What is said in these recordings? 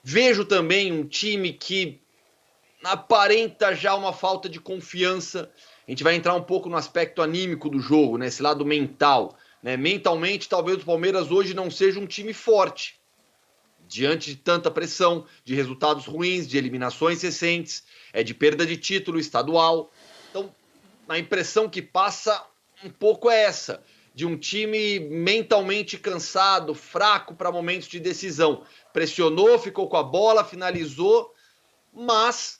Vejo também um time que aparenta já uma falta de confiança. A gente vai entrar um pouco no aspecto anímico do jogo, né? Esse lado mental. Né? Mentalmente, talvez o Palmeiras hoje não seja um time forte. Diante de tanta pressão, de resultados ruins, de eliminações recentes, de perda de título estadual. Então, a impressão que passa um pouco é essa, de um time mentalmente cansado, fraco para momentos de decisão. Pressionou, ficou com a bola, finalizou, mas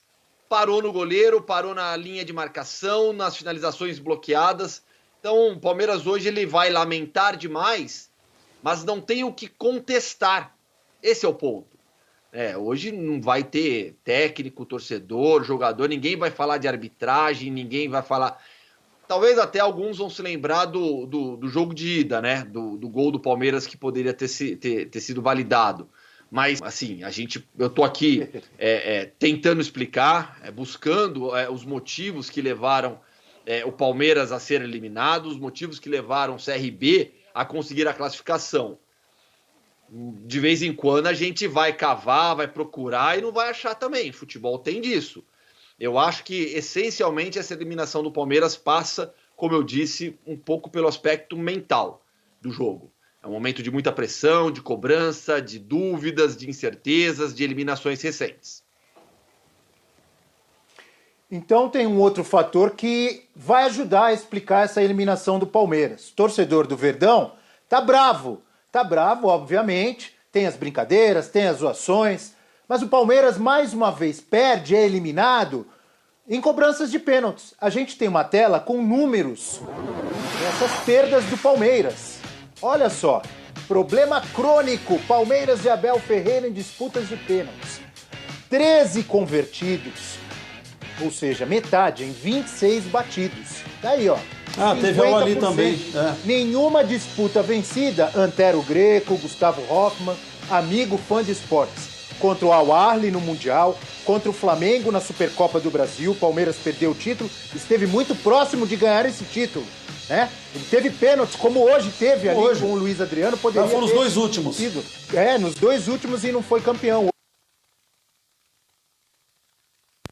parou no goleiro, parou na linha de marcação, nas finalizações bloqueadas. Então, o Palmeiras hoje ele vai lamentar demais, mas não tem o que contestar. Esse é o ponto. Hoje não vai ter técnico, torcedor, jogador, ninguém vai falar de arbitragem, ninguém vai falar. Talvez até alguns vão se lembrar do jogo de ida, né? Do gol do Palmeiras que poderia ter sido validado. Mas, assim, eu tô aqui tentando explicar, buscando os motivos que levaram o Palmeiras a ser eliminado, os motivos que levaram o CRB a conseguir a classificação. De vez em quando a gente vai cavar, vai procurar e não vai achar também. Futebol tem disso. Eu acho que, essencialmente, essa eliminação do Palmeiras passa, como eu disse, um pouco pelo aspecto mental do jogo. É um momento de muita pressão, de cobrança, de dúvidas, de incertezas, de eliminações recentes. Então tem um outro fator que vai ajudar a explicar essa eliminação do Palmeiras. O torcedor do Verdão tá bravo, obviamente, tem as brincadeiras, tem as zoações, mas o Palmeiras mais uma vez perde, é eliminado em cobranças de pênaltis. A gente tem uma tela com números dessas perdas do Palmeiras. Olha só, problema crônico, Palmeiras e Abel Ferreira em disputas de pênaltis. 13 convertidos, ou seja, metade, em 26 batidos. Daí, ó. Teve algo ali também. Nenhuma disputa vencida. Antero Greco, Gustavo Hoffmann, amigo fã de esportes. Contra o Al-Ahly no Mundial, contra o Flamengo na Supercopa do Brasil, o Palmeiras perdeu o título, esteve muito próximo de ganhar esse título. Né? Ele teve pênaltis, como hoje teve ali com o Luiz Adriano. Poderia foram os dois últimos. Nos dois últimos e não foi campeão.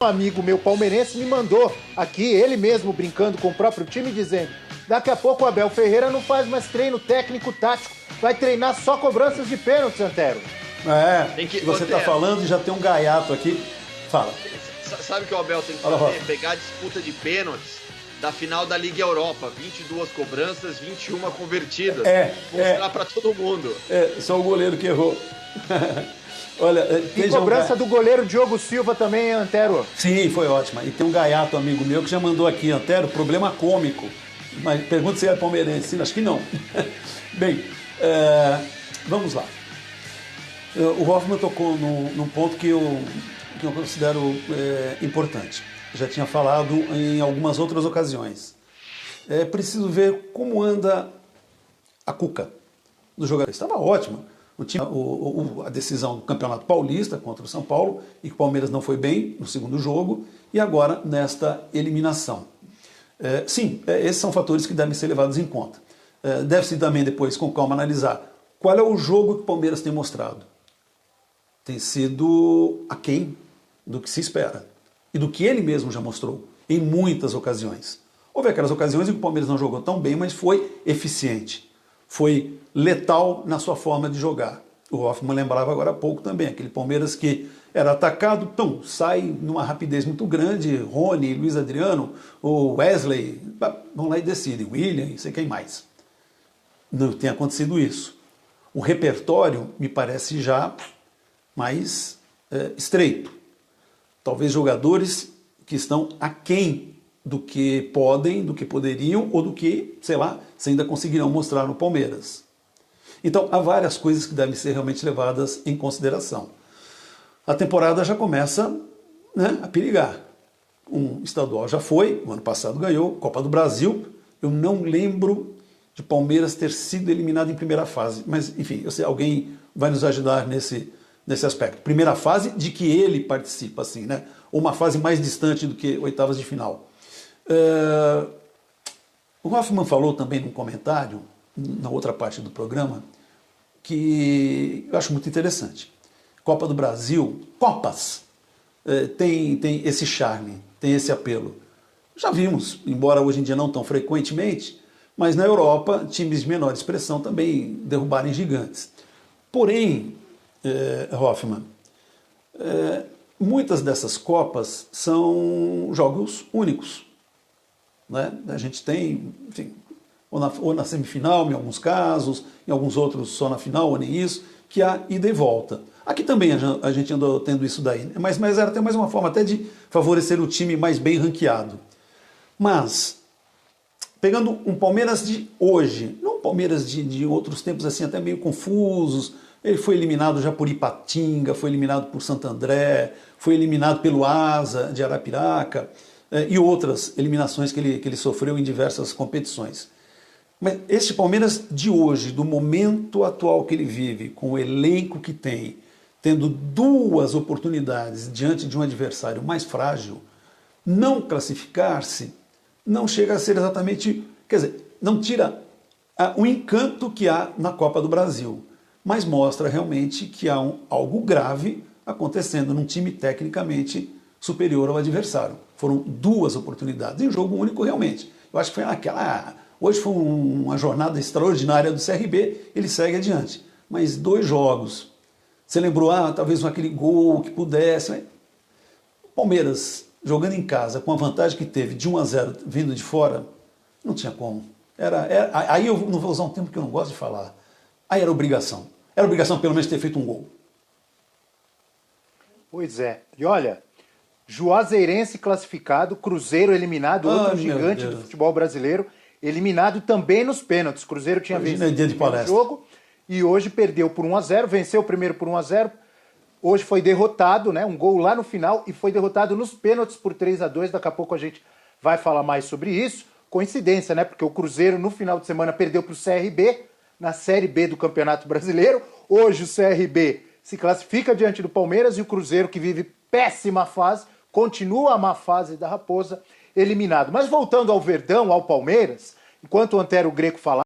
Um amigo meu palmeirense me mandou aqui, ele mesmo brincando com o próprio time, dizendo: daqui a pouco o Abel Ferreira não faz mais treino técnico-tático, vai treinar só cobranças de pênaltis, Antero. Você está falando e já tem um gaiato aqui. Fala. Sabe o que o Abel tem que fazer? Pegar a disputa de pênaltis da final da Liga Europa. 22 cobranças, 21 convertidas. Mostrar para todo mundo. Só o goleiro que errou. Olha, e cobrança do goleiro Diogo Silva também, Antero. Sim, foi ótima. E tem um gaiato amigo meu que já mandou aqui, Antero, problema cômico. Mas pergunta se é palmeirense. Acho que não. Bem, vamos lá. O Hoffmann tocou num ponto que eu considero importante. Já tinha falado em algumas outras ocasiões. É preciso ver como anda a cuca do jogador. Estava ótima. A decisão do Campeonato Paulista contra o São Paulo, e que o Palmeiras não foi bem no segundo jogo, e agora nesta eliminação. Esses são fatores que devem ser levados em conta. Deve-se também depois, com calma, analisar qual é o jogo que o Palmeiras tem mostrado. Tem sido aquém do que se espera e do que ele mesmo já mostrou em muitas ocasiões. Houve aquelas ocasiões em que o Palmeiras não jogou tão bem, mas foi eficiente. Foi letal na sua forma de jogar. O Hoffmann lembrava agora há pouco também, aquele Palmeiras que era atacado, sai numa rapidez muito grande, Rony, Luiz Adriano, o Wesley, vão lá e decidem, William, não sei quem mais. Não tem acontecido isso. O repertório me parece já mais estreito. Talvez jogadores que estão aquém do que podem, do que poderiam, ou do que, sei lá, se ainda conseguirão mostrar no Palmeiras. Então, há várias coisas que devem ser realmente levadas em consideração. A temporada já começa, a perigar. Um estadual já foi, o ano passado ganhou, Copa do Brasil. Eu não lembro de Palmeiras ter sido eliminado em primeira fase, mas, enfim, eu sei, alguém vai nos ajudar nesse aspecto. Primeira fase de que ele participa, assim, ou uma fase mais distante do que oitavas de final. O Hoffmann falou também num comentário, na outra parte do programa, que eu acho muito interessante. Copa do Brasil, Copas, tem esse charme, tem esse apelo. Já vimos, embora hoje em dia não tão frequentemente, mas na Europa, times de menor expressão também derrubarem gigantes. Porém, Hoffmann, muitas dessas Copas são jogos únicos. Né? A gente tem, enfim, ou na semifinal, em alguns casos, em alguns outros só na final, ou nem isso, que há ida e volta. Aqui também a gente andou tendo isso daí, mas era até mais uma forma até de favorecer o time mais bem ranqueado. Mas, pegando um Palmeiras de hoje, não um Palmeiras de outros tempos assim, até meio confusos, ele foi eliminado já por Ipatinga, foi eliminado por Santo André, foi eliminado pelo Asa de Arapiraca, e outras eliminações que ele sofreu em diversas competições. Mas este Palmeiras de hoje, do momento atual que ele vive, com o elenco que tem, tendo duas oportunidades diante de um adversário mais frágil, não classificar-se não chega a ser exatamente, quer dizer, não tira o encanto que há na Copa do Brasil, mas mostra realmente que há algo grave acontecendo num time tecnicamente superior ao adversário. Foram duas oportunidades, em jogo único realmente. Eu acho que foi naquela... Hoje foi uma jornada extraordinária do CRB, ele segue adiante. Mas 2 jogos. Você lembrou, talvez aquele gol que pudesse. Palmeiras, jogando em casa, com a vantagem que teve de 1-0 vindo de fora, não tinha como. Aí eu não vou usar um termo que eu não gosto de falar. Aí era obrigação. Era obrigação pelo menos ter feito um gol. Pois é. E olha, Juazeirense classificado, Cruzeiro eliminado, outro gigante do futebol brasileiro, eliminado também nos pênaltis. Cruzeiro tinha vencido o jogo e hoje perdeu por 1-0, venceu o primeiro por 1-0. Hoje foi derrotado, né? Um gol lá no final e foi derrotado nos pênaltis por 3-2. Daqui a pouco a gente vai falar mais sobre isso. Coincidência, né? Porque o Cruzeiro no final de semana perdeu para o CRB na Série B do Campeonato Brasileiro. Hoje o CRB se classifica diante do Palmeiras e o Cruzeiro, que vive péssima fase, continua a má fase da Raposa, eliminado. Mas voltando ao Verdão, ao Palmeiras, enquanto o Antero Greco falava,